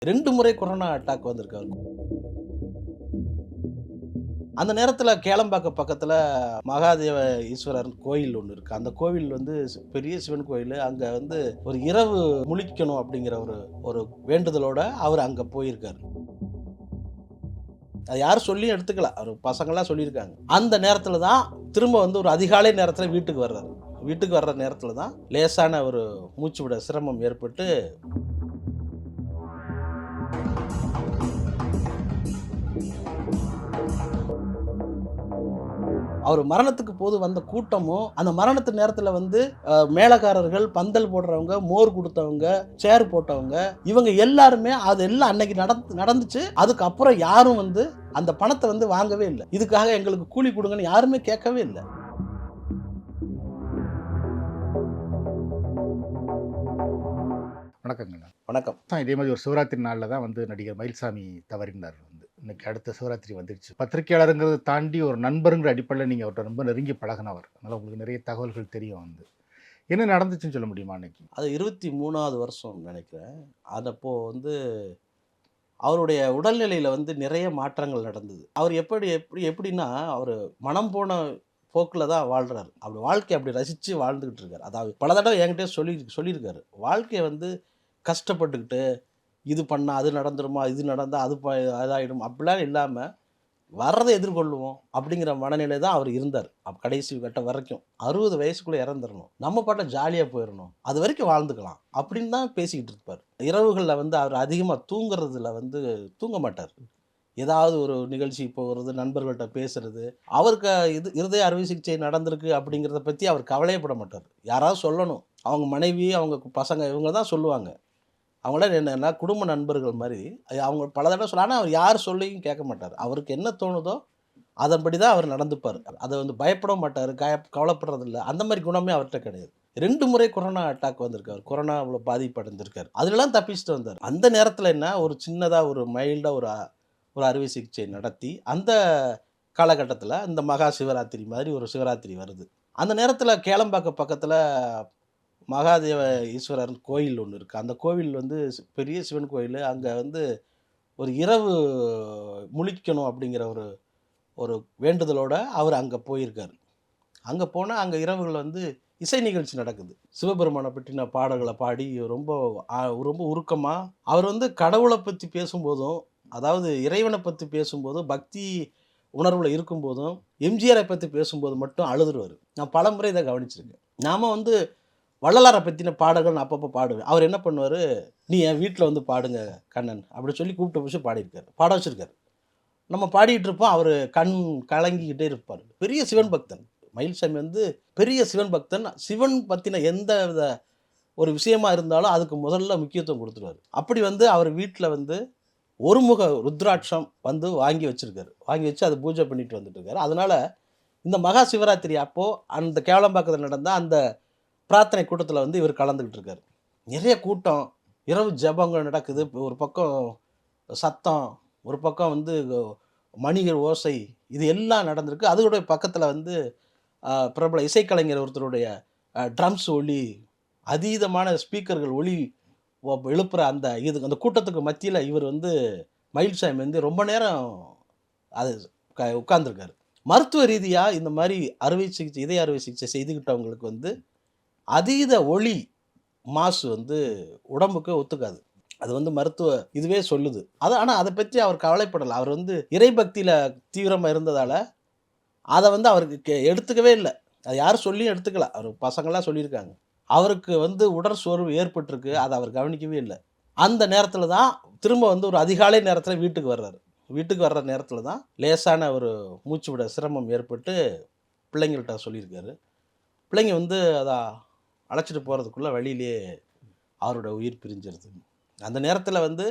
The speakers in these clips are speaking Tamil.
2 முறை கொரோனா அட்டாக் வந்திருக்கு அவருக்கு. அந்த நேரத்தில கேளம்பாக்கம் பக்கத்தில மகாதேவ ஈஸ்வரர் கோயில் ஒண்ணு இருக்கு. அந்த கோவில் வந்து பெரிய சிவன் கோயிலு. அங்க வந்து ஒரு இரவு முழிக்கணும் அப்படிங்கிற ஒரு ஒரு வேண்டுதலோட அவர் அங்க போயிருக்காரு. அது யாரும் சொல்லியும் எடுத்துக்கல. அவர் பசங்கலாம் சொல்லியிருக்காங்க. அந்த நேரத்தில தான் திரும்ப வந்து ஒரு அதிகாலை நேரத்தில வீட்டுக்கு வர்றாரு. வீட்டுக்கு வர்ற நேரத்தில தான் லேசான ஒரு மூச்சு விட சிரமம் ஏற்பட்டு அவர் மரணத்துக்கு போது வந்த கூட்டமும், அந்த மரணத்து நேரத்தில வந்து மேளகாரர்கள், பந்தல் போடுறவங்க, மோர் குடுத்தவங்க, சேர் போட்டவங்க, இவங்க எல்லாருமே அதெல்லாம் அன்னைக்கு நடந்துச்சு. அதுக்கப்புறம் யாரும் வந்து அந்த பணத்த வந்து வாங்கவே இல்ல. இதுக்காக எங்களுக்கு கூலி குடுங்கன்னு யாருமே கேட்கவே இல்ல. வணக்கங்கண்ணா. வணக்கம். இதே மாதிரி ஒரு சிவராத்திரி நாள்ல தான் வந்து நடிகர் மயில்சாமி தவறினார் வந்து. இன்னைக்கு அடுத்த சிவராத்திரி வந்துருச்சு. பத்திரிக்கையாளருங்கிறத தாண்டி ஒரு நண்பருங்கிற அடிப்படையில நீங்க அவர்ட்ட ரொம்ப நெருங்கி பழகுனவர். அதனால உங்களுக்கு நிறைய தகவல்கள் தெரியும் வந்து. என்ன நடந்துச்சுன்னு சொல்ல முடியுமா அன்னைக்கு? அது 23வது வருஷம் நெனைக்கிறேன். அதப்போ வந்து அவருடைய உடல்நிலையில வந்து நிறைய மாற்றங்கள் நடந்தது. அவர் எப்படின்னா, அவரு மனம் போன போக்குல தான் வாழ்றாரு. அப்படி வாழ்க்கைய அப்படி ரசிச்சு வாழ்ந்துகிட்டு இருக்காரு. அதாவது பல தடவ என்கிட்டயே சொல்லியிருக்காரு. வாழ்க்கைய வந்து கஷ்டப்பட்டுக்கிட்டு, இது பண்ணா அது நடந்துருமா? இது நடந்தா அதாயிடும். அப்படிலாம் இல்லாம, வர்றத எதிர்கொள்ளுவோம் அப்படிங்கிற மனநிலை தான் அவர் இருந்தார். கடைசி கட்டம் வரைக்கும். 60 வயசுக்குள்ள இறந்துரணும். நம்ம பாட்டுக்கு ஜாலியா போயிரணும். அது வரைக்கும் வாழ்ந்துக்கலாம். அப்படின்னு தான் பேசிக்கிட்டு இருப்பார். இரவுகள்ல வந்து அவர் அதிகமா தூங்குறதுல வந்து தூங்க மாட்டார். ஏதாவது ஒரு நிகழ்ச்சிக்கு போறது, நண்பர்கள்ட்ட பேசுறது. அவருக்கு இருதய அறுவை சிகிச்சை நடந்திருக்கு அப்படிங்கிறத பத்தி அவர் கவலையே பட மாட்டார். யாராவது சொல்லணும். அவங்க மனைவி, அவங்க பசங்க இவங்க தான் சொல்லுவாங்க. அவங்களாம் என்னன்னா குடும்ப நண்பர்கள் மாரி. அவங்க பல தடவ ஆனா அவர் யார் சொல்லியும் கேட்க மாட்டாரு. அவருக்கு என்ன தோணுதோ, அதன்படி தான் அவர் நடந்துப்பாரு. அத வந்து பயப்படவும் மாட்டாரு. கவலைப்படுறதில்ல. அந்த மாரி குணமே அவர்ட்ட கிடையாது. 2 முறை கொரோனா அட்டாக் வந்திருக்கு. அவர் கொரோனாவுல பாதிப்படைந்திருக்காரு. அதுலலாம் தப்பிச்சுட்டு வந்தாரு. அந்த நேரத்துல என்ன ஒரு சின்னதா ஒரு மைல்டா ஒரு அறுவை சிகிச்சை நடத்தி, அந்த காலகட்டத்துல இந்த மகா சிவராத்திரி மாரி ஒரு சிவராத்திரி வருது. அந்த நேரத்துல கேளம்பாக்கம் பக்கத்துல மகாதேவ ஈஸ்வரர் கோயில் ஒண்ணு இருக்கு. அந்த கோவில் வந்து பெரிய சிவன் கோயிலு. அங்க வந்து ஒரு இரவு முழிக்கணும் அப்படிங்கிற ஒரு ஒரு வேண்டுதலோட அவர் அங்க போயிருக்காரு. அங்க போனா, அங்க இரவுகள்ல வந்து இசை நிகழ்ச்சி நடக்குது. சிவபெருமான பற்றின பாடல்கள பாடி ரொம்ப அ ரொம்ப உருக்கமா அவர் வந்து கடவுள பத்தி பேசும்போதும், அதாவது இறைவன பத்தி பேசும்போதும், பக்தி உணர்வுல இருக்கும்போதும், எம்ஜிஆரை பத்தி பேசும்போது மட்டும் அழுதுருவாரு. நான் பலமுறை இத கவனிச்சிருக்கேன். நாம வந்து வள்ளலார பத்தின பாடல்கள் நான் அப்பப்போ பாடுவேன். அவர் என்ன பண்ணுவாரு, "நீ என் வீட்ல வந்து பாடுங்க கண்ணன்" அப்படி சொல்லி கூப்பிட்டு வச்சு பாடியிருக்காரு. பாட வச்சிருக்காரு. நம்ம பாடிட்டு இருப்போம். அவரு கண் கலங்கிக்கிட்டே இருப்பாரு. பெரிய சிவன் பக்தன். மயில்சாமி வந்து பெரிய சிவன் பக்தன். சிவன் பத்தின எந்த வித ஒரு விஷயமா இருந்தாலும் அதுக்கு முதல்ல முக்கியத்துவம் குடுத்துருவாரு. அப்படி வந்து அவர் வீட்ல வந்து ஒருமுக ருத்ராட்சம் வந்து வாங்கி வச்சிருக்காரு. வாங்கி வச்சு அத பூஜை பண்ணிட்டு வந்துட்டு இருக்காரு. அதனால இந்த மகா சிவராத்திரி அப்போ அந்த கேளம்பாக்கத்துல நடந்த அந்த பிரார்த்தனை கூட்டத்துல வந்து இவர் கலந்துகிட்டு இருக்காரு. நிறைய கூட்டம், இரவு ஜெபங்கள் நடக்குது. ஒரு பக்கம் சத்தம், ஒரு பக்கம் வந்து மணிகள் ஓசை, இது எல்லாம் நடந்திருக்கு. அதோட பக்கத்துல வந்து பிரபல இசைக்கலைஞர் ஒருத்தருடைய ட்ரம்ஸ் ஒலி, அதீதமான ஸ்பீக்கர்கள் ஒலி எழுப்புற அந்த கூட்டத்துக்கு மத்தியில இவர் வந்து மயில்சாமி வந்து ரொம்ப நேரம் அது உட்கார்ந்திருக்காரு. மருத்துவ ரீதியா இந்த மாரி இதய அறுவை சிகிச்சை செய்துகிட்டவங்களுக்கு வந்து அதீத ஒலி மாசு வந்து உடம்புக்கு ஒத்துக்காது. அது வந்து மருத்துவ இதுவே சொல்லுது. ஆனா அத பத்தி அவர் கவலைப்படல. அவர் வந்து இறை பக்தியில தீவிரமா இருந்ததால, அத வந்து அவருக்கு எடுத்துக்கவே இல்ல. அது யாரும் சொல்லியும் எடுத்துக்கல. அவர் பசங்கலாம் சொல்லியிருக்காங்க. அவருக்கு வந்து உடற்சோர்வு ஏற்பட்டிருக்கு. அத அவர் கவனிக்கவே இல்ல. அந்த நேரத்தில தான் திரும்ப வந்து ஒரு அதிகாலை நேரத்தில வீட்டுக்கு வர்றாரு. வீட்டுக்கு வர்ற நேரத்தில தான் லேசான ஒரு மூச்சு விட சிரமம் ஏற்பட்டு பிள்ளைங்கள்ட்ட சொல்லியிருக்காரு. பிள்ளைங்க வந்து அத அழைச்சிட்டு போறதுக்குள்ள வழியிலேயே அவரோட உயிர் பிரிஞ்சிருது. அந்த நேரத்தில வந்து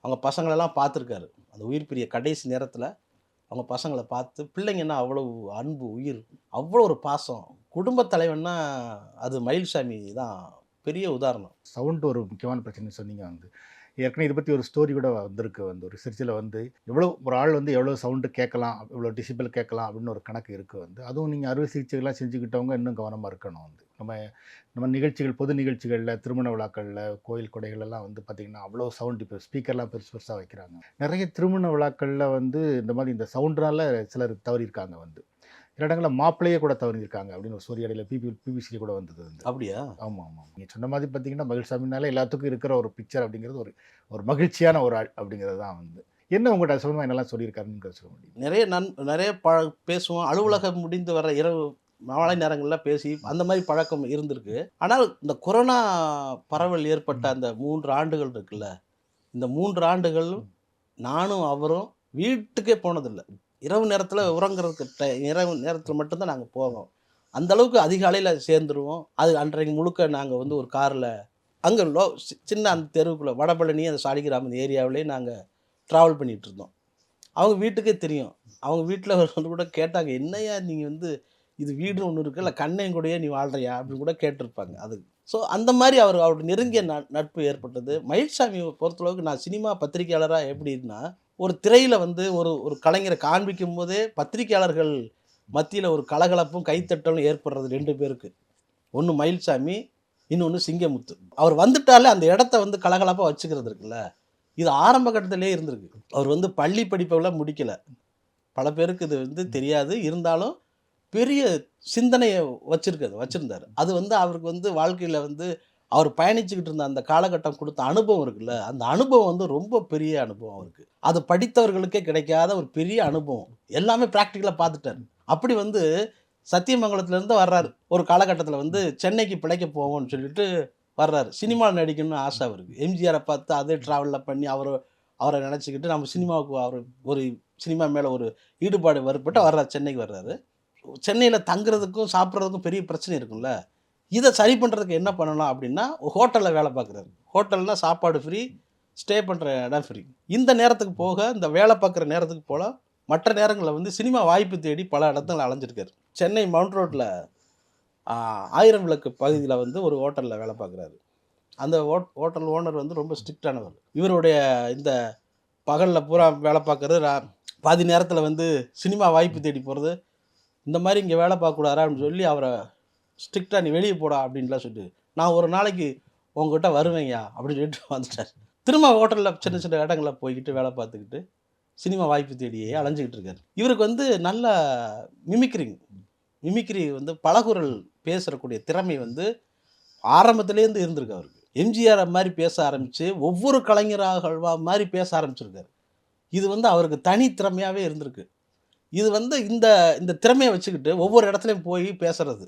அவங்க பசங்களெல்லாம் பார்த்துருக்காரு. அந்த உயிர் பிரிய கடைசி நேரத்தில அவங்க பசங்கள பார்த்து பிள்ளைங்கன்னா அவ்வளவு அன்பு, உயிர், அவ்வளோ ஒரு பாசம். குடும்பத் தலைவன்னா அது மயில்சாமி தான் பெரிய உதாரணம். சவுண்ட் ஒரு முக்கியமான பிரச்சனை சொன்னீங்க வந்து. ஏற்கனவே இதை பற்றி ஒரு ஸ்டோரி கூட வந்திருக்கு, வந்து ஒரு ரிசர்ச்சில் வந்து எவ்வளோ ஒரு ஆள் வந்து எவ்வளோ சவுண்டு கேட்கலாம், எவ்வளோ டிசிபிள் கேட்கலாம் அப்படின்னு ஒரு கணக்கு இருக்குது வந்து. அதுவும் நீங்கள் அறுவை சிகிச்சைகள்லாம் செஞ்சுக்கிட்டவங்க இன்னும் கவனமாக இருக்கணும் வந்து. நம்ம நம்ம நிகழ்ச்சிகள், பொது நிகழ்ச்சிகளில், திருமண விழாக்களில், கோயில் கொடைகளெல்லாம் வந்து பார்த்திங்கன்னா அவ்வளோ சவுண்ட், இப்போ ஸ்பீக்கர்லாம் பெருசு பெருசாக வைக்கிறாங்க. நிறைய திருமண விழாக்களில் வந்து இந்த மாதிரி இந்த சவுண்டுனால சிலர் தவறியிருக்காங்க வந்து. சில இடங்களில் மாப்பிள்ளையே கூட தவறியிருக்காங்க அப்படின்னு ஒரு ஸ்டோரி இடையில பிபிசியில் கூட வந்தது வந்து. அப்படியா? ஆமாம் ஆமாம், நீங்கள் சொன்ன மாதிரி பார்த்தீங்கன்னா மகிழ்சாமினாலே எல்லாத்துக்கும் இருக்கிற ஒரு பிக்சர் அப்படிங்கிறது ஒரு ஒரு மகிழ்ச்சியான ஒரு ஆள் அப்படிங்கிறது தான் வந்து. என்ன உங்கள்கிட்ட சொல்லணுமா என்னெல்லாம் சொல்லியிருக்காருன்னு சொல்ல முடியும்? நிறைய பேசுவோம். அலுவலகம் முடிந்து வர இரவு மாலை நேரங்கள்ல பேசி அந்த மாதிரி பழக்கம் இருந்திருக்கு. ஆனால் இந்த கொரோனா பரவல் ஏற்பட்ட அந்த 3 ஆண்டுகள் இருக்குல்ல, இந்த 3 ஆண்டுகள் நானும் அவரும் வீட்டுக்கே போனதில்ல. இரவு நேரத்தில உறங்குறதுக்கு இரவு நேரத்தில மட்டும் தான் நாங்க போவோம். அந்த அளவுக்கு அதிகாலையில சேர்ந்துருவோம். அது அன்றைக்கு முழுக்க நாங்க வந்து ஒரு கார்ல அங்க சின்ன அந்த தெருவுக்குள்ள வடபழனி அந்த சாலிகிராமம் அந்த ஏரியாவிலேயே நாங்க டிராவல் பண்ணிட்டு இருந்தோம். அவங்க வீட்டுக்கே தெரியும். அவங்க வீட்ல வந்து கூட கேட்டாங்க, "என்னய்யா நீங்க வந்து இது வீடுன்னு ஒண்ணு இருக்குல்ல, கண்ணன் கூடயே நீ வாழ்றியா?" அப்படின்னு கூட கேட்டிருப்பாங்க. அது ஸோ அந்த மாரி அவருடைய நெருங்கிய நட்பு ஏற்பட்டது. மயில்சாமிய பொறுத்தளவுக்கு நான் சினிமா பத்திரிகையாளரா எப்படின்னா, ஒரு திரையில வந்து ஒரு ஒரு கலைஞர காண்பிக்கும்போதே பத்திரிகையாளர்கள் மத்தியில ஒரு கலகலப்பும், கைத்தட்டலும் ஏற்படுறது 2 பேருக்கு. ஒண்ணு மயில்சாமி, இன்னொன்னு சிங்கமுத்து. அவர் வந்துட்டாலே அந்த இடத்த வந்து கலகலப்பா வச்சுக்கிறது இருக்குல்ல, இது ஆரம்ப கட்டத்திலேயே இருந்திருக்கு. அவர் வந்து பள்ளி படிப்பெல்லாம் முடிக்கல. பல பேருக்கு இது வந்து தெரியாது. இருந்தாலும் பெரிய சிந்தனைய வச்சிருந்தாரு. அது வந்து அவருக்கு வந்து வாழ்க்கையில வந்து அவர் பயணிச்சுக்கிட்டு இருந்த அந்த காலகட்டம் குடுத்த அனுபவம் இருக்குல்ல, அந்த அனுபவம் வந்து ரொம்ப பெரிய அனுபவம் அவருக்கு. அது படித்தவர்களுக்கே கிடைக்காத ஒரு பெரிய அனுபவம். எல்லாமே பிராக்டிகலா பார்த்துட்டாரு. அப்படி வந்து சத்தியமங்கலத்திலேருந்து வர்றாரு. ஒரு காலகட்டத்தில வந்து சென்னைக்கு பிழைக்க போவோம்ன்னு சொல்லிட்டு வர்றாரு. சினிமால நடிக்கணும்னு ஆசை அவருக்கு. எம்ஜிஆர பார்த்து அதே டிராவல்ல பண்ணி அவர நினச்சுக்கிட்டு நம்ம சினிமாவுக்கு ஒரு சினிமா மேல ஒரு ஈடுபாடு ஏற்பட்டு வர்றாரு. சென்னைக்கு வர்றாரு. சென்னையில தங்குறதுக்கும், சாப்பிடுறதுக்கும் பெரிய பிரச்சனை இருக்கும்ல. இத சரி பண்றதுக்கு என்ன பண்ணலாம் அப்டின்னா, ஹோட்டல்ல வேல பார்க்குறாரு. ஹோட்டல்னா சாப்பாடு ஃப்ரீ, ஸ்டே பண்ற இடம் ஃப்ரீ. இந்த நேரத்துக்கு போக, இந்த வேல பார்க்குற நேரத்துக்கு போல, மற்ற நேரங்கள்ல வந்து சினிமா வாய்ப்பு தேடி பல இடத்துல அலைஞ்சிருக்காரு. சென்னை மவுண்ட் ரோட்ல ஆ 1000 விளக்கு பகுதியில வந்து ஒரு ஹோட்டல்ல வேல பார்க்குறாரு. அந்த ஹோட்டல் ஓனர் வந்து ரொம்ப ஸ்ட்ரிக்ட்டானவர். இவருடைய இந்த பகல்ல பூரா வேல பார்க்குறது, பாதி நேரத்தில வந்து சினிமா வாய்ப்பு தேடி போறது, இந்த மாரி இங்க வேல பார்க்கக்கூடாதா அப்படின்னு சொல்லி அவர ஸ்ட்ரிக்ட்டா "நீ வெளிய போடா" அப்படின்லாம் சொல்லிட்டு, "நான் ஒரு நாளைக்கு உன்கிட்ட வருவேன்யா" அப்படின்னு சொல்லிட்டு வந்துட்டாரு. திரும்ப ஹோட்டல்ல சின்ன சின்ன இடங்கள்ல போய்க்கிட்டு வேல பார்த்துக்கிட்டு, சினிமா வாய்ப்பு தேடியே அலைஞ்சுகிட்டு இருக்காரு. இவருக்கு வந்து நல்ல மிமிக்ரி வந்து பலகுரல் பேசக்கூடிய திறமை வந்து ஆரம்பத்திலேருந்து இருந்திருக்கு அவருக்கு. எம்ஜிஆர் மாரி பேச ஆரம்பிச்சு, ஒவ்வொரு கலைஞராக மாரி பேச ஆரம்பிச்சிருக்காரு. இது வந்து அவருக்கு தனி திறமையாவே இருந்திருக்கு. இது வந்து இந்த இந்த திறமைய வச்சுக்கிட்டு ஒவ்வொரு இடத்துலயும் போய் பேசுறது.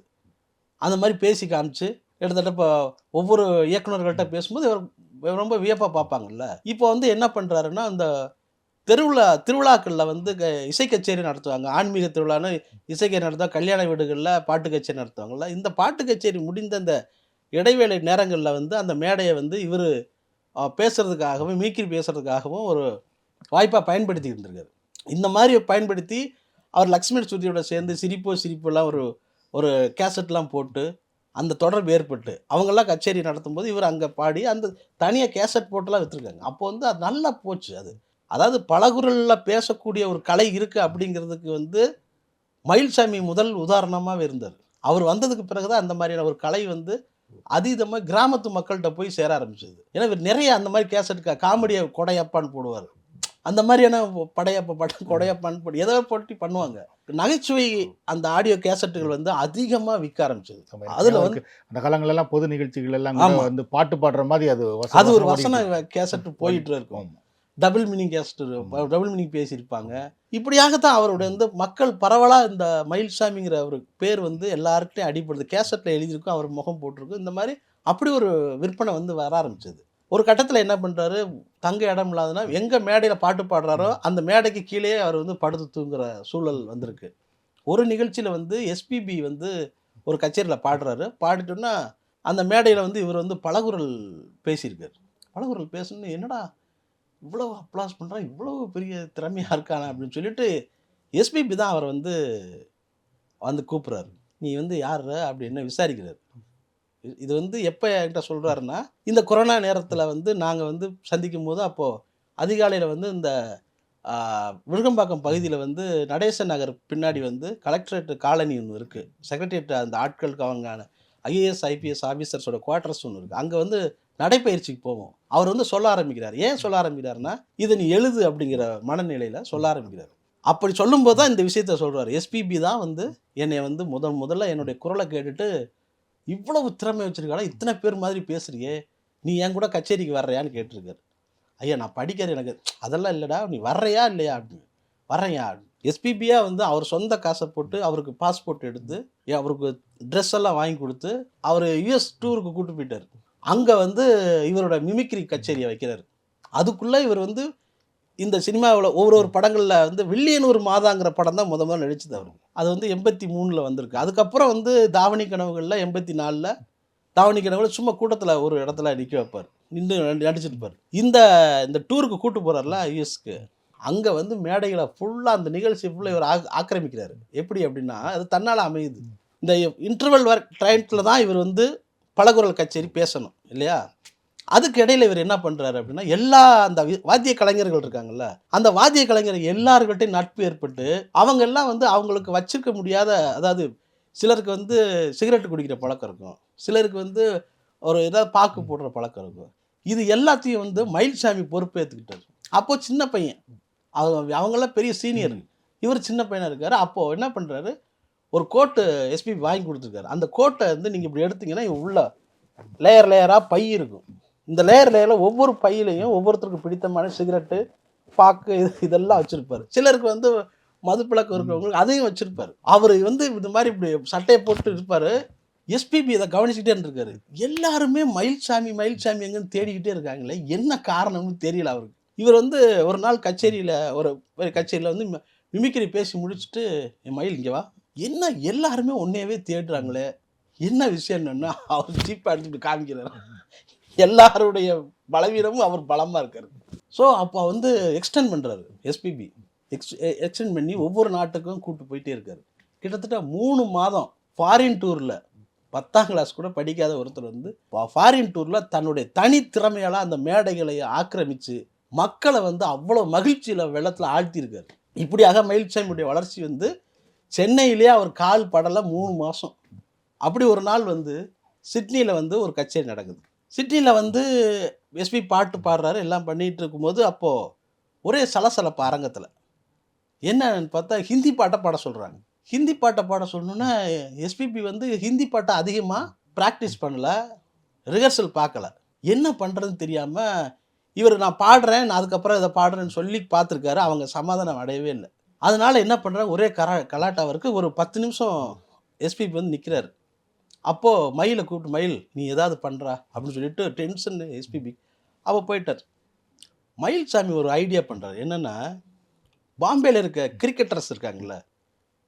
அந்த மாரி பேசி காமிச்சு, கிட்டத்தட்ட இப்போ ஒவ்வொரு இயக்குனர்கள்ட்ட பேசும்போது இவர் ரொம்ப வியப்பா பார்ப்பாங்கல்ல. இப்போ வந்து என்ன பண்றாருன்னா, அந்த திருவிழாக்கள்ல வந்து இசை கச்சேரி நடத்துவாங்க. ஆன்மீக திருவிழான்னு இசை கச்சேரி நடத்துவாங்க. கல்யாண வீடுகள்ல பாட்டு கச்சேரி நடத்துவாங்கல்ல. இந்த பாட்டு கச்சேரி முடிந்த அந்த இடைவேளை நேரங்கள்ல வந்து அந்த மேடைய வந்து இவரு பேசுறதுக்காகவும், மிமிக்ரி பேசுறதுக்காகவும் ஒரு வாய்ப்பா பயன்படுத்திட்டு இருந்திருக்காரு. இந்த மாரி பயன்படுத்தி அவர் லக்ஷ்மி ஸ்ருதியோட சேர்ந்து சிரிப்போ சிரிப்போலாம் ஒரு ஒரு கேசட்லாம் போட்டு, அந்த தொடர்பு ஏற்பட்டு, அவங்கலாம் கச்சேரி நடத்தும்போது இவர் அங்க பாடி, அந்த தனியா கேசட் போட்டுலாம் வித்துருக்காங்க. அப்போ வந்து அது நல்லா போச்சு அது. அதாவது பலகுரல்ல பேசக்கூடிய ஒரு கலை இருக்கு அப்படிங்கிறதுக்கு வந்து மயில்சாமி முதல் உதாரணமாவே இருந்தாரு. அவர் வந்ததுக்கு பிறகு தான் அந்த மாதிரியான ஒரு கலை வந்து அதீதமா கிராமத்து மக்கள்ட்ட போய் சேர ஆரம்பிச்சது. ஏன்னா இவர் நிறைய அந்த மாரி கேசட் காமெடிய கொடையப்பான்னு போடுவாரு. அந்த மாதிரியான படையப்பா படம் கொடையப்பான்னு போட்டு ஏதோ போட்டு பண்ணுவாங்க. நகைச்சுவை அந்த ஆடியோ கேசட்டுகள் வந்து அதிகமா விக்க ஆரம்பிச்சது. அதுல வந்து அந்த காலங்களெல்லாம் பொது நிகழ்ச்சிகள் எல்லாம் கூட ஆமா. வந்து பாட்டு பாடுற மாதிரி அது அது ஒரு வசனம் வசன ஓடிட்டு கேசட் போயிட்டு இருக்கும். ஆமா. டபுள் மீனிங் கேசட் ஆமா. டபுள் மீனிங் பேசியிருப்பாங்க. இப்படியாகத்தான் அவருடைய வந்து மக்கள் பரவலா இந்த மயில்சாமிங்கிற ஒரு பேர் வந்து எல்லார்கிட்டயும் அடிபடுது. கேசட்ல எழுதியிருக்கும். அவர் முகம் போட்டிருக்கும். இந்த மாரி அப்படி ஒரு விற்பனை வந்து வர ஆரம்பிச்சது. ஒரு கட்டத்தில என்ன பண்றாரு, தங்க இடம் இல்லாதனா எங்க மேடையில பாட்டு பாடுறாரோ, அந்த மேடைக்கு கீழயே அவர் வந்து படுத்து தூங்குற சூழல் வந்திருக்கு. ஒரு நிகழ்ச்சியில வந்து எஸ்பிபி வந்து ஒரு கச்சேரியில பாடுறாரு. பாடிட்டோன்னா, அந்த மேடையில வந்து இவர் வந்து பலகுரல் பேசியிருக்காரு. பலகுரல் பேசணுன்னு என்னடா இவ்வளவு அப்ளாஸ் பண்றான், இவ்வளவு பெரிய திறமையா இருக்கானே அப்படின்னு சொல்லிட்டு, எஸ்பிபி தான் அவர வந்து வந்து கூப்பிடுறாரு. "நீ வந்து யார்றா?" அப்படின்னு விசாரிக்கிறாரு. இது வந்து எப்போ என்கிட்ட சொல்கிறாருன்னா, இந்த கொரோனா நேரத்தில் வந்து நாங்கள் வந்து சந்திக்கும் போது அப்போது அதிகாலையில் வந்து இந்த விருகம்பாக்கம் பகுதியில் வந்து நடேசன் நகர் பின்னாடி வந்து கலெக்டரேட் காலனி ஒன்று இருக்குது. செக்ரட்டரியேட் அந்த ஆட்களுக்கு அவங்க ஐஏஎஸ், ஐபிஎஸ் ஆஃபீஸர்ஸோட குவார்ட்டர்ஸ் ஒன்று இருக்குது. அங்கே வந்து நடைப்பயிற்சிக்கு போவோம். அவர் வந்து சொல்ல ஆரம்பிக்கிறார். ஏன் சொல்ல ஆரம்பிக்கிறாருன்னா, இதை நீ எழுது அப்படிங்கிற மனநிலையில் சொல்ல ஆரம்பிக்கிறார். அப்படி சொல்லும்போது தான் இந்த விஷயத்த சொல்கிறார். எஸ்பிபி தான் வந்து என்னை வந்து முதல்ல என்னுடைய குரலை கேட்டுட்டு, இவ்வளவு திறமை வச்சிருக்காடா, இத்தனை பேர் மாதிரி பேசுறியே, நீ என் கூட கச்சேரிக்கு வர்றியான்னு கேட்டிருக்காரு. ஐயா நான் படிக்கிறது எனக்கு அதெல்லாம் இல்லைடா, நீ வர்றியா இல்லையா அப்படின்னு. வர்றேன்யா. எஸ்பிபியா வந்து அவர் சொந்த காசை போட்டு அவருக்கு பாஸ்போர்ட் எடுத்து அவருக்கு ட்ரெஸ் எல்லாம் வாங்கி கொடுத்து அவர் யுஎஸ் டூருக்கு கூட்டு போயிட்டார். அங்கே வந்து இவரோட மிமிக்ரி கச்சேரியை வைக்கிறார். அதுக்குள்ளே இவர் வந்து இந்த சினிமாவில் ஒவ்வொரு படங்களில் வந்து வில்லியனூர் மாதாங்கிற படம் தான் முதல்ல நடிச்சது அவர். அது வந்து 83 வந்திருக்கு. அதுக்கப்புறம் வந்து தாவணி கனவுகளில் 84 தாவணி கனவுல சும்மா கூட்டத்தில் ஒரு இடத்துல நிற்க வைப்பார், நின்று நடிச்சிருப்பார். இந்த டூருக்கு கூட்டு போகிறார்ல யூஎஸ்க்கு, அங்கே வந்து மேடைகளை ஃபுல்லாக அந்த நிகழ்ச்சி ஃபுல்லாக இவர் ஆக்கிரமிக்கிறார். எப்படி அப்படின்னா அது தன்னால் அமையுது. இந்த இன்டர்வல் டைத்தில் தான் இவர் வந்து பலகுரல் கச்சேரி பேசணும் இல்லையா. அதுக்கு இடையில இவர் என்ன பண்ணுறாரு அப்படின்னா, எல்லா அந்த வாத்திய கலைஞர்கள் இருக்காங்கல்ல, அந்த வாத்திய கலைஞர் எல்லாருக்கிட்டையும் நட்பு ஏற்பட்டு அவங்க எல்லாம் வந்து அவங்களுக்கு வச்சிருக்க முடியாத, அதாவது சிலருக்கு வந்து சிகரெட்டு குடிக்கிற பழக்கம் இருக்கும், சிலருக்கு வந்து ஒரு ஏதாவது பாக்கு போடுற பழக்கம் இருக்கும். இது எல்லாத்தையும் வந்து மயில்சாமி பொறுப்பேற்றுக்கிட்டார். அப்போது சின்ன பையன், அவங்களாம் பெரிய சீனியர், இவர் சின்ன பையனாக இருக்கார். அப்போது என்ன பண்ணுறாரு, ஒரு கோட்டு எஸ்பிபி வாங்கி கொடுத்துருக்காரு. அந்த கோட்டை வந்து நீங்கள் இப்படி எடுத்தீங்கன்னா உள்ள லேயர் லேயராக பை இருக்கும். இந்த லேயரில் ஒவ்வொரு பையிலையும் ஒவ்வொருத்தருக்கு பிடித்தமான சிகரெட்டு, பாக்கு இதெல்லாம் வச்சுருப்பார். சிலருக்கு வந்து மதுப்பழக்கம் இருக்கிறவங்களுக்கு அதையும் வச்சுருப்பார். அவர் வந்து இந்த மாதிரி இப்படி சட்டையை போட்டு இருப்பார். எஸ்பிபி இதை கவனிச்சுக்கிட்டே இருந்திருக்காரு. எல்லாருமே மயில்சாமி எங்கன்னு தேடிக்கிட்டே இருக்காங்களே, என்ன காரணம்னு தெரியல அவருக்கு. இவர் வந்து ஒரு நாள் கச்சேரியில் ஒரு கச்சேரியில் வந்து மிமிக்ரி பேசி முடிச்சுட்டு, என் மயில் இங்கே வா, என்ன எல்லாருமே உன்னையவே தேடுறாங்களே, என்ன விஷயம் என்னன்னா அவர் சீப்பாக எடுத்துட்டு காமிக்கிறார். எல்லாருடைய பலவீனமும் அவர் பலமாக இருக்கார். ஸோ அப்போ வந்து எக்ஸ்டெண்ட் பண்ணுறாரு எஸ்பிபி. எக்ஸ்டெண்ட் பண்ணி ஒவ்வொரு நாட்டுக்கும் கூப்பிட்டு போயிட்டே இருக்கார். கிட்டத்தட்ட 3 மாதம் ஃபாரின் டூரில் 10ஆம் கிளாஸ் கூட படிக்காத ஒருத்தர் வந்து ஃபாரின் டூரில் தன்னுடைய தனித்திறமையால் அந்த மேடைகளை ஆக்கிரமித்து மக்களை வந்து அவ்வளோ மகிழ்ச்சியில் வெள்ளத்தில் ஆழ்த்தியிருக்கார். இப்படியாக மயில்சாமியுடைய வளர்ச்சி வந்து சென்னையிலே அவர் கால் படலை 3 மாதம். அப்படி ஒரு நாள் வந்து சிட்னியில் வந்து ஒரு கச்சேரி நடக்குது. சிட்னியில் வந்து எஸ்பி பாட்டு பாடுறாரு, எல்லாம் பண்ணிகிட்டு இருக்கும்போது அப்போது ஒரே சலசலப்பு அரங்கத்தில். என்னன்னு பார்த்தா ஹிந்தி பாட்டை பாட சொல்கிறாங்க. ஹிந்தி பாட்டை பாட சொல்லணுன்னா எஸ்பிபி வந்து ஹிந்தி பாட்டை அதிகமாக ப்ராக்டிஸ் பண்ணல, ரிஹர்சல் பார்க்கல. என்ன பண்ணுறதுன்னு தெரியாமல் இவர் நான் பாடுறேன், நான் அதுக்கப்புறம் இதை பாடுறேன்னு சொல்லி பார்த்துருக்காரு. அவங்க சமாதானம் அடையவே இல்லை. அதனால் என்ன பண்ணுறாங்க, ஒரே கலாட்டாவிற்கு ஒரு 10 நிமிஷம் எஸ்பிபி வந்து நிற்கிறார். அப்போது மயிலை கூப்பிட்டு, மயில் நீ ஏதாவது பண்ணுறா அப்படின்னு சொல்லிட்டு டென்ஷன் எஸ்பிபி. அப்போ போயிட்டார். மயில்சாமி ஒரு ஐடியா பண்ணுறாரு. என்னென்னா, பாம்பேயில் இருக்க கிரிக்கெட்டர்ஸ் இருக்காங்கல்ல,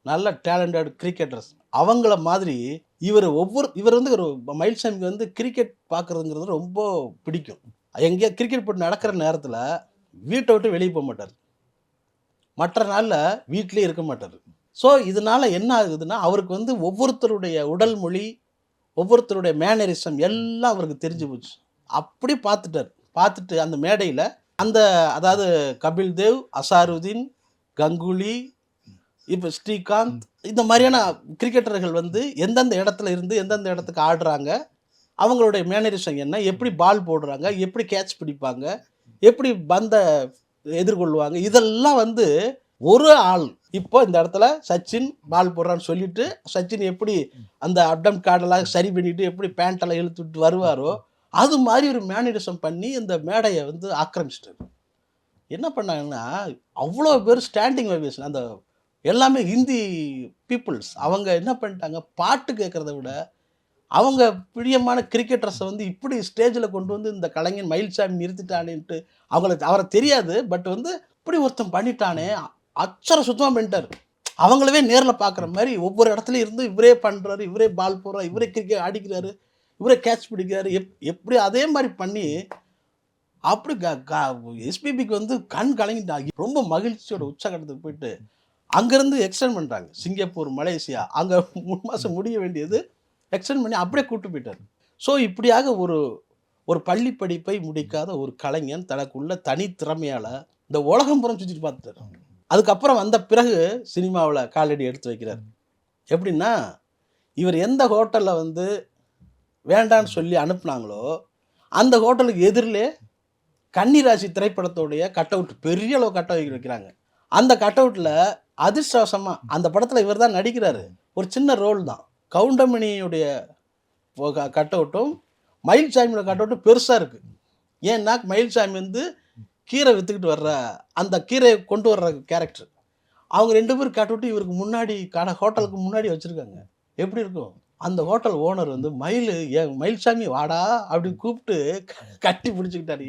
நல்ல டேலண்டட் கிரிக்கெட்டர்ஸ், அவங்கள மாதிரி இவர் வந்து ஒரு மயில்சாமிக்கு வந்து கிரிக்கெட் பார்க்குறதுங்கிறது ரொம்ப பிடிக்கும். எங்கேயா கிரிக்கெட் போட்டு நடக்கிற நேரத்தில் வீட்டை விட்டு வெளியே போக மாட்டார், மற்ற நாளில் வீட்டிலே இருக்க மாட்டார். ஸோ இதனால் என்ன ஆகுதுன்னா, அவருக்கு வந்து ஒவ்வொருத்தருடைய உடல் மொழி, ஒவ்வொருத்தருடைய மேனரிசம் எல்லாம் அவருக்கு தெரிஞ்சு போச்சு. அப்படி பார்த்துட்டு அந்த மேடையில் அதாவது கபில் தேவ், அசாருதீன், கங்குலி, இப்போ ஸ்ரீகாந்த், இந்த மாதிரியான கிரிக்கெட்டர்கள் வந்து எந்தெந்த இடத்துல இருந்து எந்தெந்த இடத்துக்கு ஆடுறாங்க, அவங்களுடைய மேனரிசம் என்ன, எப்படி பால் போடுறாங்க, எப்படி கேட்ச் பிடிப்பாங்க, எப்படி பந்தை எதிர்கொள்வாங்க, இதெல்லாம் வந்து ஒரு ஆள் இப்போ இந்த இடத்துல சச்சின் பால் போடுறான்னு சொல்லிட்டு, சச்சின் எப்படி அந்த அப்டம் கார்டெல்லாம் சரி பண்ணிட்டு எப்படி பேண்டெல்லாம் இழுத்துட்டு வருவாரோ, அது மாதிரி ஒரு மேனரிசம் பண்ணி இந்த மேடையை வந்து ஆக்கிரமிச்சிட்டாரு. என்ன பண்ணாங்கன்னா, அவ்வளோ பேர் ஸ்டாண்டிங் ஓவேஷன். அந்த எல்லாமே ஹிந்தி பீப்புள்ஸ் அவங்க என்ன பண்ணிட்டாங்க, பாட்டு கேட்குறத விட அவங்க பிரியமான கிரிக்கெட்டர்ஸை வந்து இப்படி ஸ்டேஜில் கொண்டு வந்து இந்த கலைஞன் மயில்சாமி நிறுத்திட்டானேன்ட்டு அவரை தெரியாது. பட் வந்து இப்படி ஒருத்தன் பண்ணிட்டானே, அச்சர சுத்தமாக பண்ணிட்டார். அவங்களவே நேரில் பார்க்குற மாதிரி ஒவ்வொரு இடத்துலையும் இருந்து இவரே பண்ணுறாரு, இவரே பால் போடுறாரு, இவரே கிரிக்கெட் ஆடிக்கிறாரு, இவரே கேட்ச் பிடிக்கிறாரு. எப்படி அதே மாதிரி பண்ணி அப்படி எஸ்பிபிக்கு வந்து கண் கலங்கிட்டாங்க. ரொம்ப மகிழ்ச்சியோட உச்சகட்டத்துக்கு போயிட்டு அங்கேருந்து எக்ஸ்டெண்ட் பண்ணுறாங்க. சிங்கப்பூர், மலேசியா, அங்கே 3 மாதம் முடிய வேண்டியது எக்ஸ்டெண்ட் பண்ணி அப்படியே கூப்பிட்டு போயிட்டார். ஸோ இப்படியாக ஒரு ஒரு பள்ளி படிப்பை முடிக்காத ஒரு கலைஞன் தனக்குள்ள தனித்திறமையால் இந்த உலகம் புறம் சுற்றிட்டு பார்த்துட்டார். அதுக்கப்புறம் வந்த பிறகு சினிமாவில் காலடி எடுத்து வைக்கிறார். எப்படின்னா, இவர் எந்த ஹோட்டலில் வந்து வேண்டான்னு சொல்லி அனுப்புனாங்களோ அந்த ஹோட்டலுக்கு எதிரிலே கன்னிராசி திரைப்படத்தோடைய கட் அவுட் பெரிய அளவு கட் அவுட் வைக்கிறாங்க. அந்த கட் அவுட்டில் அதிர்ஷ்டவசமாக அந்த படத்தில் இவர் தான் நடிக்கிறாரு. ஒரு சின்ன ரோல் தான். கவுண்டமணியுடைய கட் அவுட்டும் மயில்சாமியோட கட் அவுட்டும் பெருசாக இருக்குது. ஏன்னா மயில்சாமி வந்து கீரை விற்றுக்கிட்டு வர்ற அந்த கீரையை கொண்டு வர்ற கேரக்டர். அவங்க 2 பேரும் கட் அவுட்டு இவருக்கு முன்னாடி ஹோட்டலுக்கு முன்னாடி வச்சுருக்காங்க. எப்படி இருக்கும்? அந்த ஹோட்டல் ஓனர் வந்து மயில்சாமி வாடா அப்படி கூப்பிட்டு கட்டி பிடிச்சிக்கிட்டாரு.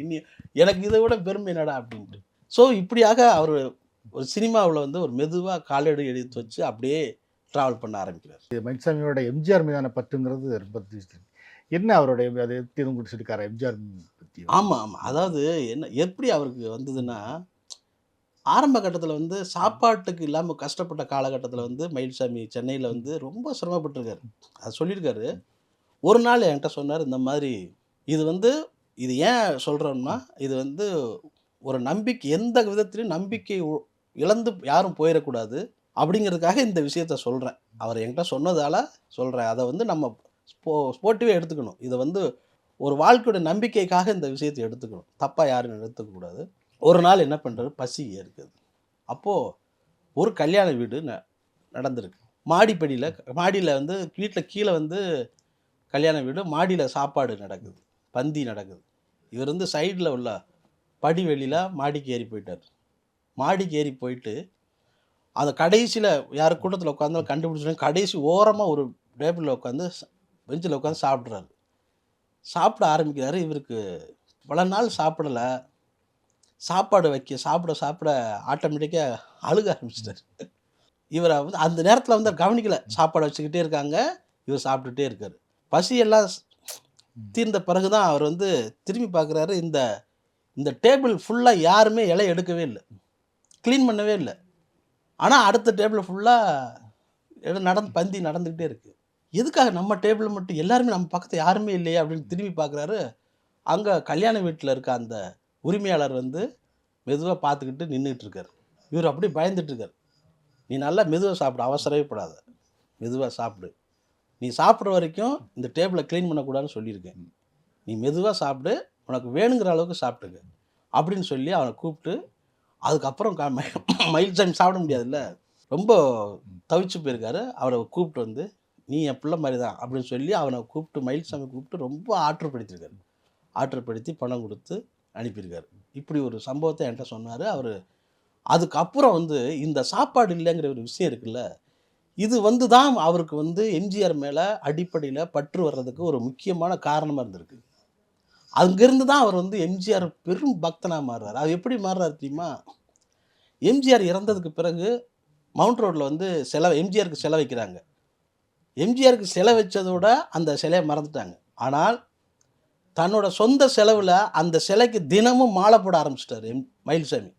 எனக்கு இதை விட பெருமை என்னடா அப்படின்ட்டு. ஸோ இப்படியாக அவர் ஒரு சினிமாவில் வந்து ஒரு மெதுவாக காலடி எடுத்து வச்சு அப்படியே ட்ராவல் பண்ண ஆரம்பிக்கிறார். மயில்சாமியோட எம்ஜிஆர் மீதான பற்றுங்கிறது ரொம்ப என்ன அவருடைய அதை எதுவும் குடிச்சிருக்காரு எம்ஜிஆர் பற்றி? ஆமாம். அதாவது எப்படி அவருக்கு வந்ததுன்னா, ஆரம்ப கட்டத்தில் வந்து சாப்பாட்டுக்கு இல்லாமல் கஷ்டப்பட்ட காலகட்டத்தில் வந்து மயில்சாமி சென்னையில் வந்து ரொம்ப சிரமப்பட்டிருக்காரு. அது சொல்லியிருக்காரு. ஒரு நாள் என்கிட்ட சொன்னார், இந்த மாதிரி இது ஏன் சொல்கிறோம்னா, இது வந்து ஒரு நம்பிக்கை, எந்த விதத்திலையும் நம்பிக்கை இழந்து யாரும் போயிடக்கூடாது அப்படிங்கிறதுக்காக இந்த விஷயத்த சொல்கிறேன். அவர் என்கிட்ட சொன்னதால் சொல்கிறேன். அதை வந்து நம்ம ஸ்போர்ட்டிவாக எடுத்துக்கணும். இதை வந்து ஒரு வாழ்க்கையோட நம்பிக்கைக்காக இந்த விஷயத்தை எடுத்துக்கணும். தப்பாக யாரும் எடுத்துக்கக்கூடாது. ஒரு நாள் என்ன பண்ணுறாரு, பசி இருக்குது. அப்போது ஒரு கல்யாண வீடு நடந்திருக்கு. மாடியில் வந்து வீட்டில் கீழே வந்து கல்யாண வீடு, மாடியில் சாப்பாடு நடக்குது, பந்தி நடக்குது. இவர் வந்து சைடில் உள்ள படி வெளியில் மாடிக்கு ஏறி போயிட்டார். மாடிக்கு ஏறி போயிட்டு அந்த கடைசியில் யார் கூட்டத்தில் உட்காந்தாலும் கண்டுபிடிச்சோன்னா கடைசி ஓரமாக ஒரு டேபிளில் உட்காந்து பெஞ்சில் உட்காந்து சாப்பிட்றாரு. சாப்பிட ஆரம்பிக்கிறாரு. இவருக்கு பல நாள் சாப்பிடலை. சாப்பாடு சாப்பிட ஆட்டோமேட்டிக்காக அழுக ஆரம்பிச்சிட்டார். இவரை வந்து அந்த நேரத்தில் வந்து கவனிக்கலை. சாப்பாடு வச்சுக்கிட்டே இருக்காங்க, இவர் சாப்பிட்டுட்டே இருக்கார். பசியெல்லாம் தீர்ந்த பிறகு தான் அவர் வந்து திரும்பி பார்க்குறாரு. இந்த டேபிள் ஃபுல்லாக யாருமே இலை எடுக்கவே இல்லை, க்ளீன் பண்ணவே இல்லை. ஆனால் அடுத்த டேபிள் ஃபுல்லாக பந்தி நடந்துக்கிட்டே இருக்குது. எதுக்காக நம்ம டேபிள் மட்டும் எல்லாருமே நம்ம பக்கத்தில் யாருமே இல்லையே அப்படின்னு திரும்பி பார்க்குறாரு. அங்கே கல்யாண வீட்டில் இருக்க அந்த உரிமையாளர் வந்து மெதுவாக பார்த்துக்கிட்டு நின்றுட்டு இருக்கார். இவர் அப்படியே பயந்துட்டு இருக்கார். நீ நல்லா மெதுவாக சாப்பிடு, அவசரவே படாத, மெதுவாக சாப்பிடு. நீ சாப்பிட்ற வரைக்கும் இந்த டேபிளை க்ளீன் பண்ணக்கூடாதுன்னு சொல்லியிருக்கேன். நீ மெதுவாக சாப்பிடு, உனக்கு வேணுங்கிற அளவுக்கு சாப்பிட்டுங்க அப்படின்னு சொல்லி அவனை கூப்பிட்டு, அதுக்கப்புறம் மயில்சாமி சாப்பிட முடியாதுல்ல, ரொம்ப தவிச்சு போயிருக்காரு. அவரை கூப்பிட்டு வந்து, நீ என் பிள்ளை மாதிரி தான் அப்படின்னு சொல்லி அவனை கூப்பிட்டு, மயில்சாமி கூப்பிட்டு ரொம்ப ஆற்றுப்படுத்தியிருக்காரு. ஆற்றுப்படுத்தி பணம் கொடுத்து அனுப்பியிருக்காரு. இப்படி ஒரு சம்பவத்தை என்கிட்ட சொன்னார். அவர் அதுக்கப்புறம் வந்து இந்த சாப்பாடு இல்லைங்கிற ஒரு விஷயம் இருக்குல்ல, இது வந்து தான் அவருக்கு வந்து எம்ஜிஆர் மேலே அடிப்படையில் பற்று வர்றதுக்கு ஒரு முக்கியமான காரணமாக இருந்திருக்கு. அங்கேருந்து தான் அவர் வந்து எம்ஜிஆர் பெரும் பக்தனாக மாறுறார். அது எப்படி மாறுறாரு தெரியுமா? எம்ஜிஆர் இறந்ததுக்கு பிறகு மவுண்ட் ரோட்டில் வந்து எம்ஜிஆருக்கு சிலை வைக்கிறாங்க. எம்ஜிஆருக்கு சிலை வச்சதோட அந்த சிலையை மறந்துட்டாங்க. ஆனால் தன்னோட சொந்த செலவில் அந்த சிலைக்கு தினமும் மாலை போட ஆரம்பிச்சிட்டார் மயில்சாமி.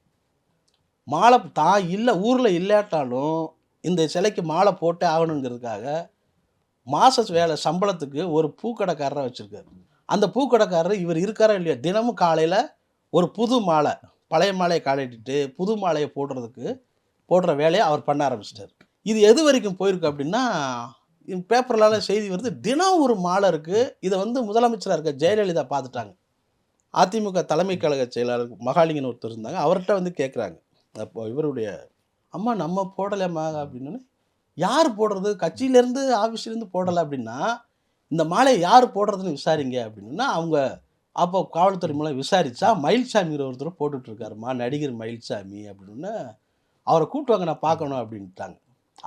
மாலை தான் இல்லை, ஊரில் இல்லாட்டாலும் இந்த சிலைக்கு மாலை போட்டே ஆகணுங்கிறதுக்காக மாத வேலை சம்பளத்துக்கு ஒரு பூக்கடைக்காரரை வச்சுருக்காரு. அந்த பூக்கடைக்காரர் இவர் இருக்காரா இல்லையா, தினமும் காலையில் ஒரு புது மாலை, பழைய மாலையை காலையிட்டு புது மாலையை போடுற வேலையை அவர் பண்ண ஆரம்பிச்சிட்டார். இது எது வரைக்கும் போயிருக்கு அப்படின்னா, பேப்பர்லாம் செய்தி வருது, தினம் ஒரு மாலை இருக்குது. இதை வந்து முதலமைச்சராக இருக்க ஜெயலலிதா பார்த்துட்டாங்க. அதிமுக தலைமை கழக செயலாளர் மகாலிங்கன் ஒருத்தர் இருந்தாங்க. அவர்கிட்ட வந்து கேட்குறாங்க, அப்போ இவருடைய அம்மா நம்ம போடலைம்மா அப்படின்னு. யார் போடுறது, கட்சியிலேருந்து ஆஃபீஸ்லேருந்து போடலை அப்படின்னா, இந்த மாலையை யார் போடுறதுன்னு விசாரிங்க அப்படின்னா, அவங்க அப்போ காவல்துறை மூலம் விசாரித்தா மயில்சாமிங்கிற ஒருத்தர் போட்டுட்ருக்காருமா, நடிகர் மயில்சாமி அப்படின்னு. அவரை கூப்பிட்டு வாங்க, நான் பார்க்கணும் அப்படின்ட்டாங்க.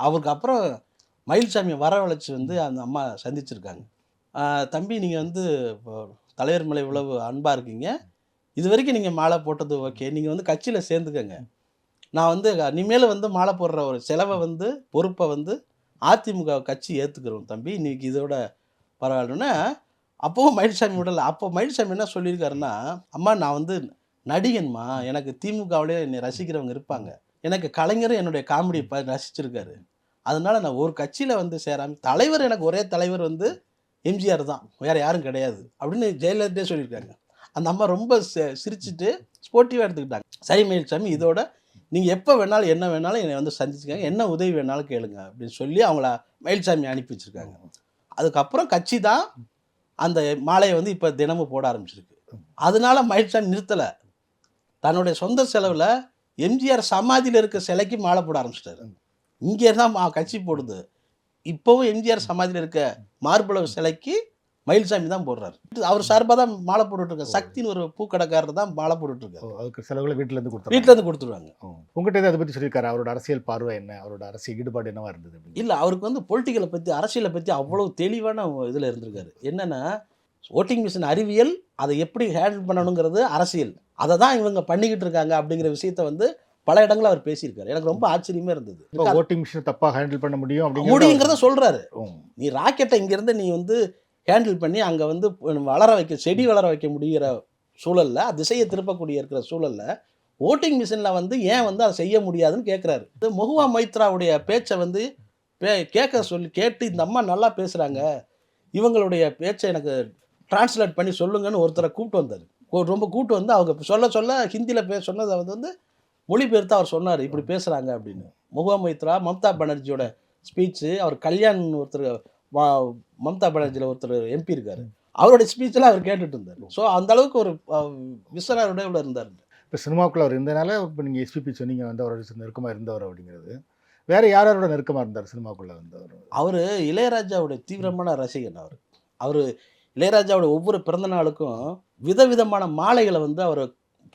அவருக்கு அப்புறம் மயில்சாமியை வரவழைச்சி வந்து அந்த அம்மா சந்திச்சிருக்காங்க. தம்பி, நீங்கள் வந்து இப்போ தலைவர் மேலே இவ்வளவு அன்பாக இருக்கீங்க, இது வரைக்கும் நீங்கள் மாலை போட்டது ஓகே, நீங்கள் வந்து கட்சியில் சேர்ந்துக்கங்க. நான் வந்து இனிமேல் வந்து மாலை போடுற ஒரு செலவை வந்து பொறுப்பை வந்து அதிமுக கட்சி ஏற்றுக்கிறோம் தம்பி, இன்றைக்கி இதோட பரவாயில்லன்னா. அப்போவும் மயில்சாமி விடலை. அப்போ மயில்சாமி என்ன சொல்லியிருக்காருன்னா, அம்மா நான் வந்து நடிகன்மா, எனக்கு திமுகவிலே என்னை ரசிக்கிறவங்க இருப்பாங்க, எனக்கு கலைஞரும் என்னுடைய காமெடியை ரசிச்சிருக்காரு, அதனால் நான் ஒரு கட்சியில் வந்து சேராமல், தலைவர் எனக்கு ஒரே தலைவர் வந்து எம்ஜிஆர் தான், வேறு யாரும் கிடையாது அப்படின்னு ஜெயலலிதே சொல்லியிருக்காங்க. அந்த அம்மா ரொம்ப சிரிச்சுட்டு ஸ்போர்ட்டிவாக எடுத்துக்கிட்டாங்க. சரி மயில்சாமி, இதோட நீங்கள் எப்போ வேணாலும் என்ன வேணாலும் என்னை வந்து சந்திச்சுக்காங்க, என்ன உதவி வேணாலும் கேளுங்க அப்படின்னு சொல்லி அவங்கள மயில்சாமி அனுப்பி வச்சுருக்காங்க. அதுக்கப்புறம் கட்சி தான் அந்த மாலையை வந்து இப்போ தினமும் போட ஆரம்பிச்சிருக்கு. அதனால மயில்சாமி நிறுத்தலை, தன்னுடைய சொந்த செலவில் எம்ஜிஆர் சமாதியில் இருக்க சிலைக்கு மாலை போட ஆரம்பிச்சிட்டாரு. இங்கே தான் கட்சி போடுது. இப்போவும் எம்ஜிஆர் சமாதியில் இருக்க மார்பளவு சிலைக்கு மயில்சாமி தான் போடுறாரு. அவர் சார்பாக தான் மாலை போட்டுட்ருக்காரு. சக்தின்னு ஒரு பூக்கடைக்காரர் தான் மாலை போட்டுட்ருக்காரு. அதுக்கு செலவுகளை வீட்டிலேருந்து வீட்டிலேருந்து கொடுத்துருவாங்க. உங்கள்கிட்ட அதை பற்றி சொல்லியிருக்காரு, அவரோட அரசியல் பார்வை என்ன, அவரோட அரசியல் ஈடுபாடு என்னவா இருந்தது? இல்லை, அவருக்கு வந்து பொலிட்டிக்கலை பற்றி, அரசியலை பற்றி அவ்வளோ தெளிவான இதில் இருந்திருக்காரு. என்னென்னா, ஓட்டிங் மிஷின் அறிவியல், அதை எப்படி ஹேண்டில் பண்ணணுங்கிறது அரசியல், அதை தான் இவங்க பண்ணிக்கிட்டு இருக்காங்க அப்படிங்கிற விஷயத்த வந்து பல இடங்களில் அவர் பேசியிருக்காரு. எனக்கு ரொம்ப ஆச்சரியமே இருந்தது. ஓட்டிங் மிஷின் தப்பாக ஹேண்டில் பண்ண முடியுங்கிறத சொல்கிறாரு. நீ ராக்கெட்டை இங்கேருந்து நீ வந்து ஹேண்டில் பண்ணி அங்கே வந்து வளர வைக்க, செடி வளர வைக்க முடிகிற சூழலில், திசையை திருப்பக்கூடிய இருக்கிற சூழலில் ஓட்டிங் மிஷினில் வந்து ஏன் வந்து அதை செய்ய முடியாதுன்னு கேட்குறாரு. மொஹுவா மொய்த்ராவுடைய பேச்சை வந்து கேட்டு இந்த அம்மா நல்லா பேசுகிறாங்க, இவங்களுடைய பேச்சை எனக்கு டிரான்ஸ்லேட் பண்ணி சொல்லுங்கன்னு ஒருத்தரை கூப்பிட்டு வந்தார். ரொம்ப கூப்பிட்டு வந்து அவங்க சொல்ல ஹிந்தியில் சொன்னதை வந்து மொழிபெயர்த்து அவர் சொன்னார், இப்படி பேசுகிறாங்க அப்படின்னு. மொஹுவா மொய்த்ரா மம்தா பானர்ஜியோட ஸ்பீச்சு, அவர் கல்யாண் ஒருத்தர் மம்தா பானர்ஜியில் ஒருத்தர் எம்பி இருக்கார், அவருடைய ஸ்பீச்செல்லாம் அவர் கேட்டுட்டு இருந்தார். ஸோ அந்த அளவுக்கு ஒரு விசனருடைய இருந்தார். இப்போ சினிமாவுக்குள்ள அவர் இருந்தனால, இப்போ நீங்கள் எஸ்பிபி சொன்னீங்க வந்து அவரோட நெருக்கமாக இருந்தவர் அப்படிங்கிறது, வேறு யாரோட நெருக்கமாக இருந்தார் சினிமாவுக்குள்ளே வந்தவர்? அவர் இளையராஜாவுடைய தீவிரமான ரசிகன். அவர் இளையராஜாவுடைய ஒவ்வொரு பிறந்த நாளுக்கும் விதவிதமான மாலைகளை வந்து அவர்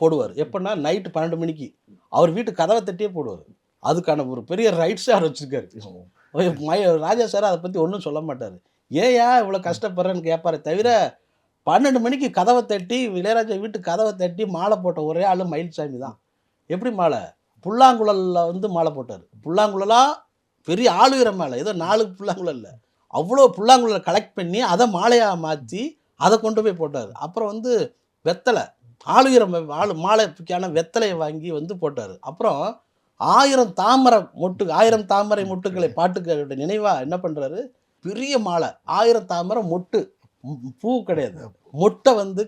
போடுவார். எப்படின்னா நைட்டு 12 மணிக்கு அவர் வீட்டு கதவை தட்டியே போடுவார். அதுக்கான ஒரு பெரிய ரைட்ஸே அவர் வச்சுருக்காரு. ராஜா சார் அதை பற்றி ஒன்றும் சொல்ல மாட்டார். ஏயா இவ்வளோ கஷ்டப்படுறேன்னு கேட்பாரு தவிர, 12 மணிக்கு கதவை தட்டி, இளையராஜா வீட்டு கதவை தட்டி மாலை போட்ட ஒரே ஆள் மயில்சாமி தான். எப்படி மாலை? புல்லாங்குழலில் வந்து மாலை போட்டார். புல்லாங்குழலாக பெரிய ஆளுகிற மாலை, ஏதோ 4 புல்லாங்குழல் இல்லை, அவ்வளோ புல்லாங்குழலை கலெக்ட் பண்ணி அதை மாலையாக மாற்றி அதை கொண்டு போய் போட்டார். அப்புறம் வந்து வெத்தலை, ஆளுகிற மாலைக்கான வெத்தலையை வாங்கி வந்து போட்டார். அப்புறம் 1000 தாமரை மொட்டுக்களை பாட்டுக்களுடைய நினைவாக என்ன பண்ணுறாரு, பெரிய மாலை 1000 தாமரை மொட்டு, பூ கிடையாது, மொட்டை வந்து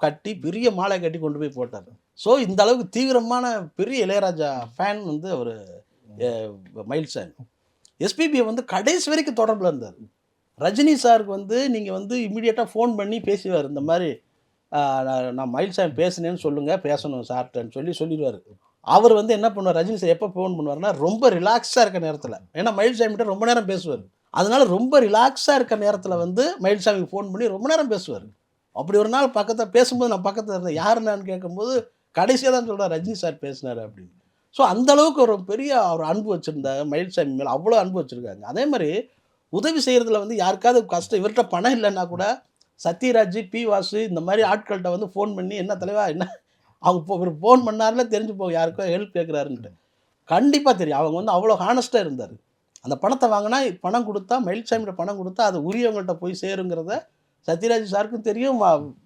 கட்டி பெரிய மாலை கட்டி கொண்டு போய் போட்டார். ஸோ இந்த அளவுக்கு தீவிரமான பெரிய இளையராஜா ஃபேன் வந்து அவர் மயில்சாமி. எஸ்பிபியை வந்து கடைசி வரைக்கும் தொடர்பில் இருந்தார். ரஜினி சாருக்கு வந்து நீங்கள் வந்து இம்மிடியேட்டாக ஃபோன் பண்ணி பேசுவார், இந்த மாதிரி நான் மயில்சாமி பேசுனேன்னு சொல்லுங்கள், பேசணும் சார்ட்டன்னு சொல்லிடுவார். அவர் வந்து என்ன பண்ணுவார், ரஜினி சார் எப்போ ஃபோன் பண்ணுவார்னா ரொம்ப ரிலாக்ஸாக இருக்க நேரத்தில், ஏன்னா மயில்சாமிகிட்ட ரொம்ப நேரம் பேசுவார், அதனால ரொம்ப ரிலாக்ஸாக இருக்க நேரத்தில் வந்து மயில்சாமிக்கு ஃபோன் பண்ணி ரொம்ப நேரம் பேசுவார். அப்படி ஒரு நாள் பக்கத்தில் பேசும்போது நான் பக்கத்தில் இருந்தேன், யாருன்னான்னு கேட்கும்போது கடைசியாக தான் சொல்கிறார் ரஜினி சார் பேசினார் அப்படின்னு. ஸோ அந்தளவுக்கு ஒரு பெரிய ஒரு அன்பு வச்சுருந்தாங்க மயில்சாமி மேலே, அவ்வளோ அன்பு வச்சுருக்காங்க. அதே மாதிரி உதவி செய்கிறதுல வந்து யாருக்காவது கஷ்டம், இவர்கிட்ட பணம் இல்லைன்னா கூட சத்யராஜ், பி வாசு இந்த மாதிரி ஆட்கள்கிட்ட வந்து ஃபோன் பண்ணி, என்ன தலைவா என்ன அவங்க ஃபோன் பண்ணாருல தெரிஞ்சு போகும் யாருக்கோ ஹெல்ப் கேட்குறாருன்ட்டு, கண்டிப்பாக தெரியும். அவங்க வந்து அவ்வளோ ஹானஸ்ட்டாக இருந்தார். அந்த பணத்தை வாங்கினா பணம் கொடுத்தா, மயில்சாமியோட பணம் கொடுத்தா அது உரியவங்கள்ட்ட போய் சேருங்கிறத சத்யராஜ் சாருக்கும் தெரியும்,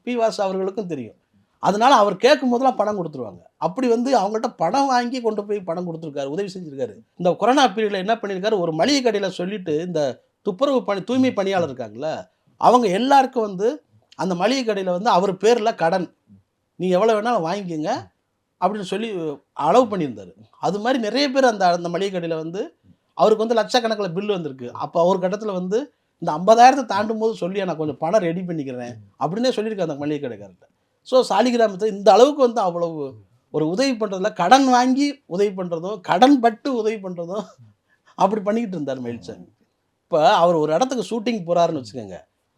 பி வாசு அவர்களுக்கும் தெரியும். அதனால் அவர் கேட்கும் போதெல்லாம் பணம் கொடுத்துருவாங்க. அப்படி வந்து அவங்கள்ட்ட பணம் வாங்கி கொண்டு போய் பணம் கொடுத்துருக்காரு, உதவி செஞ்சுருக்காரு. இந்த கொரோனா பீரியடில் என்ன பண்ணியிருக்காரு, ஒரு மளிகை கடையில் சொல்லிவிட்டு இந்த துப்புரவு தூய்மை பணியாளர் இருக்காங்களே, அவங்க எல்லாருக்கும் வந்து அந்த மளிகை கடையில் வந்து அவர் பேரில் கடன், நீங்கள் எவ்வளோ வேணாலும் வாங்கிக்கோங்க அப்படின்னு சொல்லி அளவு பண்ணியிருந்தார். அது மாதிரி நிறைய பேர் அந்த மளிகை கடையில் வந்து அவருக்கு வந்து லட்சக்கணக்கில் பில்லு வந்திருக்கு. அப்போ ஒரு கட்டத்தில் வந்து இந்த 50,000 தாண்டும் போது சொல்லி நான் கொஞ்சம் பணம் ரெடி பண்ணிக்கிறேன் அப்படின்னே சொல்லியிருக்கேன் அந்த மளிகை கடைக்காரர்கிட்ட. ஸோ சாலிகிராமத்தில் இந்த அளவுக்கு வந்து அவ்வளவு ஒரு உதவி பண்ணுறதுல, கடன் வாங்கி உதவி பண்ணுறதும், கடன் பட்டு உதவி பண்ணுறதும் அப்படி பண்ணிக்கிட்டு இருந்தார் மயில்சாமி. இப்போ அவர் ஒரு இடத்துக்கு ஷூட்டிங் போகிறாருன்னு வச்சுக்கோங்க,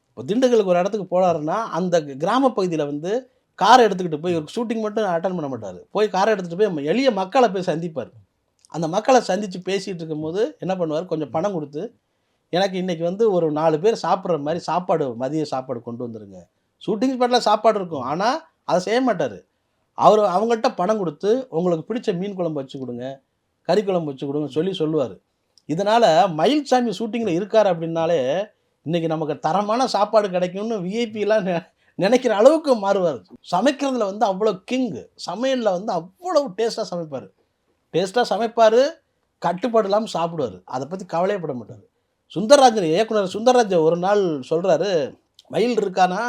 இப்போ திண்டுக்கலுக்கு ஒரு இடத்துக்கு போகிறாருன்னா அந்த கிராம பகுதியில் வந்து காரை எடுத்துக்கிட்டு போய் ஒரு ஷூட்டிங் மட்டும் அட்டன் பண்ண மாட்டார், போய் காரை எடுத்துகிட்டு போய் எளிய மக்களை போய் சந்திப்பார். அந்த மக்களை சந்தித்து பேசிகிட்டு இருக்கும்போது என்ன பண்ணுவார், கொஞ்சம் பணம் கொடுத்து எனக்கு இன்றைக்கி வந்து ஒரு 4 பேர் சாப்பிட்ற மாதிரி சாப்பாடு, மதிய சாப்பாடு கொண்டு வந்துடுங்க. ஷூட்டிங் ஸ்பாட்டில் சாப்பாடு இருக்கும், ஆனால் அதை செய்ய மாட்டார். அவங்கள்ட்ட பணம் கொடுத்து உங்களுக்கு பிடிச்ச மீன் குழம்பு வச்சு கொடுங்க, கறி குழம்பு வச்சு கொடுங்க சொல்லுவார். இதனால் மயில்சாமி ஷூட்டிங்கில் இருக்கார் அப்படின்னாலே இன்றைக்கி நமக்கு தரமான சாப்பாடு கிடைக்கும்னு விஐபிலாம் நினைக்கிற அளவுக்கு மாறுவார். சமைக்கிறதுல வந்து அவ்வளோ கிங்கு, சமையலில் வந்து அவ்வளோ டேஸ்ட்டாக சமைப்பார், கட்டுப்பாடு இல்லாமல் சாப்பிடுவார், அதை பற்றி கவலையப்பட மாட்டார். சுந்தரராஜன் இயக்குனர் சுந்தரராஜன் ஒரு நாள் சொல்கிறாரு, மயில் இருக்கானா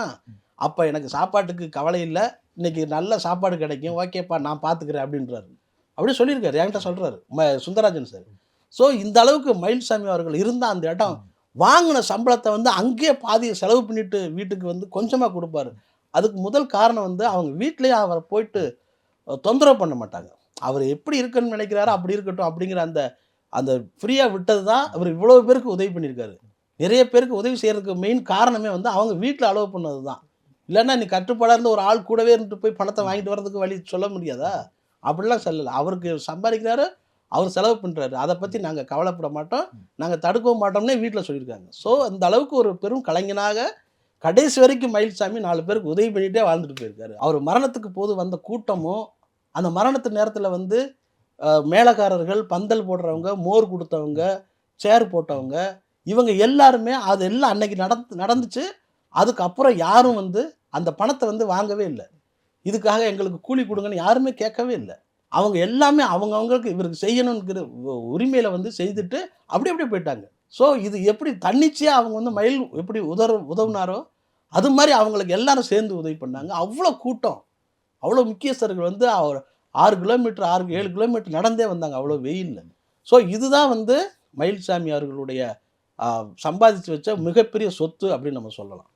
அப்போ எனக்கு சாப்பாட்டுக்கு கவலை இல்லை, இன்னைக்கு நல்ல சாப்பாடு கிடைக்கும், ஓகேப்பா நான் பார்த்துக்கிறேன் அப்படின்றாரு. அப்படியே சொல்லியிருக்காரு, என்கிட்ட சொல்கிறாரு சுந்தரராஜன் சார். ஸோ இந்த அளவுக்கு மயில்சாமி அவர்கள் இருந்த அந்த இடம், வாங்கின சம்பளத்தை வந்து அங்கேயே பாதி செலவு பண்ணிட்டு வீட்டுக்கு வந்து கொஞ்சமாக கொடுப்பாரு. அதுக்கு முதல் காரணம் வந்து அவங்க வீட்லேயே அவரை போயிட்டு தொந்தரவு பண்ண மாட்டாங்க. அவர் எப்படி இருக்குன்னு நினைக்கிறாரோ அப்படி இருக்கட்டும் அப்படிங்கிற அந்த அந்த ஃப்ரீயாக விட்டது தான் அவர் இவ்வளோ பேருக்கு உதவி பண்ணியிருக்காரு. நிறைய பேருக்கு உதவி செய்கிறதுக்கு மெயின் காரணமே வந்து அவங்க வீட்டில் அலோவ் பண்ணது தான். இல்லைன்னா நீ கட்டுப்பாடாக இருந்து ஒரு ஆள் கூடவே இருந்துட்டு போய் பணத்தை வாங்கிட்டு வர்றதுக்கு வழி சொல்ல முடியாதா? அப்படிலாம் சொல்லலை. அவருக்கு சம்பாதிக்கிறாரு, அவர் செலவு பண்ணுறாரு, அதை பற்றி நாங்கள் கவலைப்பட மாட்டோம், நாங்கள் தடுக்கவும் மாட்டோம்னே வீட்டில் சொல்லியிருக்காங்க. ஸோ அந்த அளவுக்கு ஒரு பெரும் கலைஞனாக கடைசி வரைக்கும் மயில்சாமி 4 பேருக்கு உதவி பண்ணிகிட்டே வாழ்ந்துட்டு போயிருக்காரு. அவர் மரணத்துக்கு போது வந்த கூட்டமும், அந்த மரணத்து நேரத்தில் வந்து மேளக்காரர்கள், பந்தல் போடுறவங்க, மோர் கொடுத்தவங்க, சேர் போட்டவங்க, இவங்க எல்லாருமே அதெல்லாம் அன்னைக்கு நடந்துச்சு. அதுக்கப்புறம் யாரும் வந்து அந்த பணத்தை வந்து வாங்கவே இல்லை. இதுக்காக எங்களுக்கு கூலி கொடுங்கன்னு யாருமே கேட்கவே இல்லை. அவங்க எல்லாமே அவங்கவங்களுக்கு இவருக்கு செய்யணுங்கிற உரிமையில வந்து செய்துட்டு அப்படியே போயிட்டாங்க. ஸோ இது எப்படி தன்னிச்சையாக அவங்க வந்து மயில் எப்படி உதவுனாரோ அது மாதிரி அவங்களுக்கு எல்லாரும் சேர்ந்து உதவி பண்ணாங்க. அவ்வளோ கூட்டம், அவ்வளோ முக்கியஸ்தர்கள் வந்து 6 கிலோமீட்டர் 7 கிலோமீட்டர் நடந்தே வந்தாங்க அவ்வளோ வெயில்ல. ஸோ இதுதான் வந்து மயில்சாமி அவர்களுடைய சம்பாதிச்சு வச்ச மிகப்பெரிய சொத்து அப்படின்னு நம்ம சொல்லலாம்.